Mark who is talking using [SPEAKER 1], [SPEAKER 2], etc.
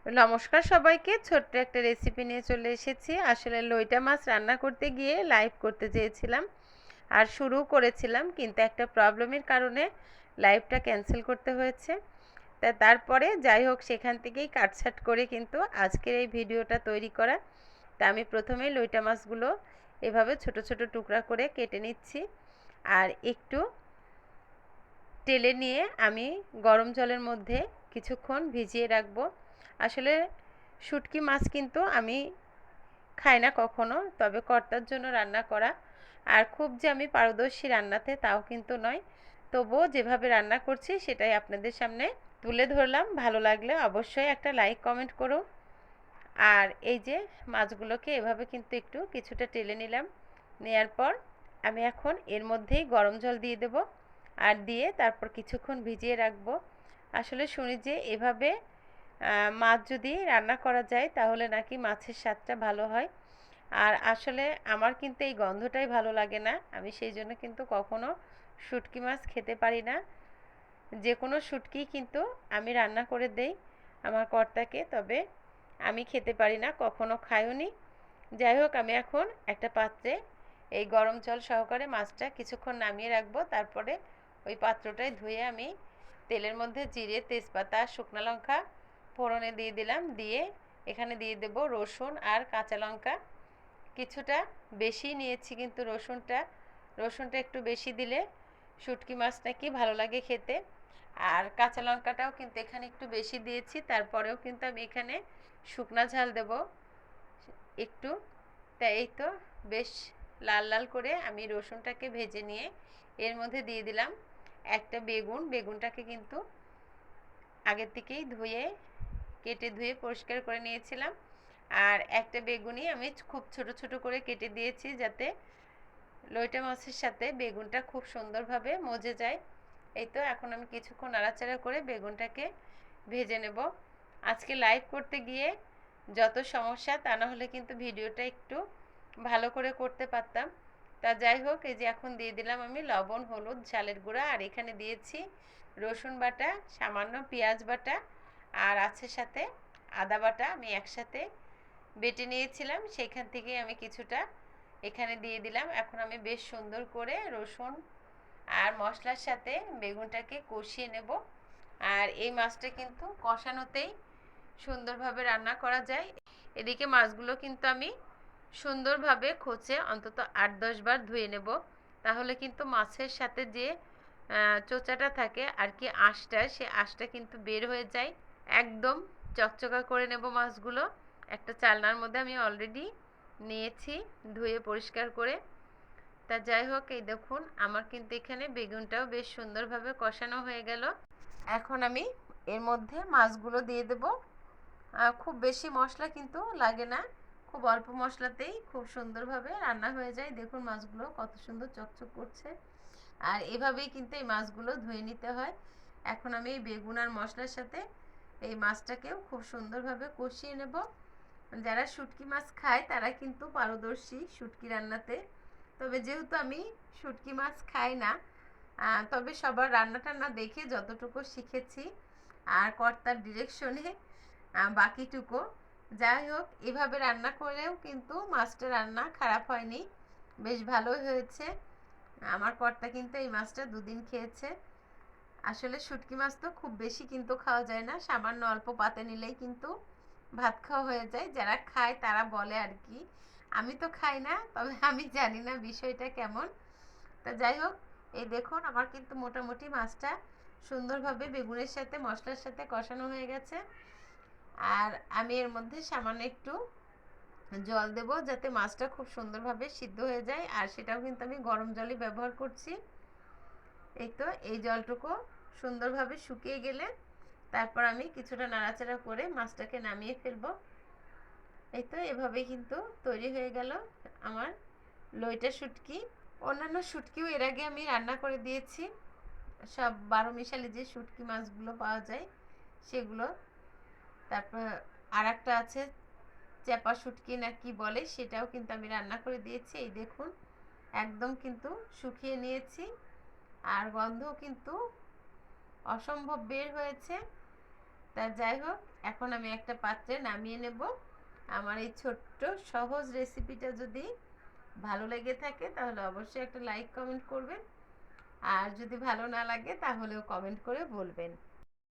[SPEAKER 1] নমস্কার সবাইকে, ছোট্ট একটা রেসিপি নিয়ে চলে এসেছি। আসলে লইটা মাছ রান্না করতে গিয়ে লাইভ করতে চেয়েছিলাম আর শুরু করেছিলাম, কিন্তু একটা প্রবলেমের কারণে লাইভটা ক্যান্সেল করতে হয়েছে। তারপরে যাই হোক, সেখান থেকেই কাটছাট করে কিন্তু আজকের এই ভিডিওটা তৈরি করা। তা আমি প্রথমে লইটা মাছগুলো এভাবে ছোট ছোট টুকরা করে কেটে নিচ্ছি আর একটু টেলে নিয়ে আমি গরম জলের মধ্যে কিছুক্ষণ ভিজিয়ে রাখবো। আসলে শুটকি মাছ কিন্তু আমি খাই না কখনো, তবে কর্তার জন্য রান্না করা। আর খুব যে আমি পারদর্শী রান্নাতে তাও কিন্তু নয়, তবুও যেভাবে রান্না করছি সেটাই আপনাদের সামনে তুলে ধরলাম। ভালো লাগলে অবশ্যই একটা লাইক কমেন্ট করুন। আর এই যে মাছগুলোকে এভাবে কিন্তু একটু কিছুটা টেলে নিলাম। নেয়ার পর আমি এখন এর মধ্যেই গরম জল দিয়ে দেব আর দিয়ে তারপর কিছুক্ষণ ভিজিয়ে রাখবো। আসলে শুনি যে এভাবে মাছ যদি রান্না করা যায় তাহলে নাকি মাছের স্বাদটা ভালো হয়। আর আসলে আমার কিন্তু এই গন্ধটাই ভালো লাগে না, আমি সেই জন্য কিন্তু কখনো শুটকি মাছ খেতে পারি না। যে কোনো শুটকি কিন্তু আমি রান্না করে দেই আমার কর্তাকে, তবে আমি খেতে পারি না, কখনো খাইও নি। যাই হোক, আমি এখন একটা পাত্রে এই গরম জল সহকারে মাছটা কিছুক্ষণ নামিয়ে রাখবো। তারপরে ওই পাত্রটায় ধুয়ে আমি তেলের মধ্যে জিরে, তেজপাতা, শুকনো লঙ্কা ফোড়নে দিয়ে দিলাম। দিয়ে এখানে দিয়ে দেব রসুন আর কাঁচা লঙ্কা। কিছুটা বেশি নিয়েছি কিন্তু রসুনটা একটু বেশি দিলে শুটকি মাছ নাকি ভালো লাগে খেতে। আর কাঁচা লঙ্কাটাও কিন্তু এখানে একটু বেশি দিয়েছি। তারপরেও কিন্তু আমি এখানে শুকনা ঝাল দেব একটু। তাই এই তো বেশ লাল লাল করে আমি রসুনটাকে ভেজে নিয়ে এর মধ্যে দিয়ে দিলাম একটা বেগুনটাকে কিন্তু আগের থেকেই ধুয়ে পরিষ্কার করে নিয়েছিলাম। আর একটা বেগুনই আমি খুব ছোট ছোট করে কেটে দিয়েছি, যাতে লইটা মাছের সাথে বেগুনটা খুব সুন্দরভাবে মজে যায়। এই তো এখন আমি কিছুক্ষণ নাড়াচাড়া করে বেগুনটাকে ভেজে নেব। আজকে লাইভ করতে গিয়ে যত সমস্যা, তা না হলে কিন্তু ভিডিওটা একটু ভালো করে করতে পারতাম। তা যাই হোক, এই যে এখন দিয়ে দিলাম আমি লবণ, হলুদ, ঝালের গুঁড়া, আর এখানে দিয়েছি রসুন বাটা, সামান্য পেঁয়াজ বাটা, আর আছে সাথে আদা বাটা আমি একসাথে বেটে নিয়েছিলাম, সেইখান থেকে আমি কিছুটা এখানে দিয়ে দিলাম। এখন আমি বেশ সুন্দর করে রসুন আর মশলার সাথে বেগুনটাকে কষিয়ে নেব। আর এই মাছটা কিন্তু কষানোতেই সুন্দরভাবে রান্না করা যায়। এদিকে মাছগুলো কিন্তু আমি সুন্দরভাবে খোঁচে অন্তত 8-10 বার ধুয়ে নেব, তাহলে কিন্তু মাছের সাথে যে চোচাটা থাকে আর কি, সে আঁশটা কিন্তু বের হয়ে যায়। একদম চকচকা করে নেব মাছগুলো। একটা চালনার মধ্যে আমি অলরেডি নিয়েছি ধুয়ে পরিষ্কার করে। তা যাই হোক, এই দেখুন আমার কিন্তু এখানে বেগুনটাও বেশ সুন্দরভাবে কষানো হয়ে গেল। এখন আমি এর মধ্যে মাছগুলো দিয়ে দেব। খুব বেশি মশলা কিন্তু লাগে না, খুব অল্প মশলাতেই খুব সুন্দরভাবে রান্না হয়ে যায়। দেখুন মাছগুলো কত সুন্দর চকচক করছে। আর এভাবেই কিন্তু এই মাছগুলো ধুয়ে নিতে হয়। এখন আমি এই বেগুন আর মশলার সাথে এই মাছটাকেও খুব সুন্দরভাবে কষিয়ে নেব। যারা শুটকি মাছ খায় তারা কিন্তু পারদর্শী শুটকি রান্নাতে, তবে যেহেতু আমি শুটকি মাছ খাই না, তবে সবার রান্না টান্না দেখে যতটুকু শিখেছি আর কর্তার ডিরেকশনে বাকিটুকু। যাই হোক, এভাবে রান্না করেও কিন্তু মাছটা রান্না খারাপ হয়নি, বেশ ভালোই হয়েছে। আমার কর্তা কিন্তু এই মাছটা 2 দিন খেয়েছে। আসলে শুটকি মাছ তো খুব বেশি কিন্তু খাওয়া যায় না, সামান্য অল্প পাতে নিলেই কিন্তু ভাত খাওয়া হয়ে যায়। যারা খায় তারা বলে আর কি, আমি তো খাই না, তবে আমি জানি না বিষয়টা কেমন। তা যাই হোক, এই দেখুন আমার কিন্তু মোটামুটি মাছটা সুন্দরভাবে বেগুনের সাথে মশলার সাথে কষানো হয়ে গেছে। আর আমি এর মধ্যে সামান্য একটু জল দেব যাতে মাছটা খুব সুন্দরভাবে সিদ্ধ হয়ে যায়, আর সেটাও কিন্তু আমি গরম জলই ব্যবহার করছি। এই তো এই জলটুকু সুন্দরভাবে শুকিয়ে গেলে তারপর আমি কিছুটা নাড়াচাড়া করে মাছটাকে নামিয়ে ফেলবো। এই তো এভাবে কিন্তু তৈরি হয়ে গেল আমার লইটা শুটকি। অন্যান্য শুটকিও এর আগে আমি রান্না করে দিয়েছি, সব 12 মিশালি যে শুটকি মাছগুলো পাওয়া যায় সেগুলো। তারপর আর একটা আছে চ্যাপা শুটকি না কি বলে, সেটাও কিন্তু আমি রান্না করে দিয়েছি। এই দেখুন একদম কিন্তু শুকিয়ে নিয়েছি, আর গন্ধ কিন্তু অসম্ভব বের হয়েছে। তা যাই হোক, এখন আমি একটা পাত্রে নামিয়ে নেব। আমার এই ছোট্ট সহজ রেসিপিটা যদি ভালো লেগে থাকে তাহলে অবশ্যই একটা লাইক কমেন্ট করবেন, আর যদি ভালো না লাগে তাহলেও কমেন্ট করে বলবেন।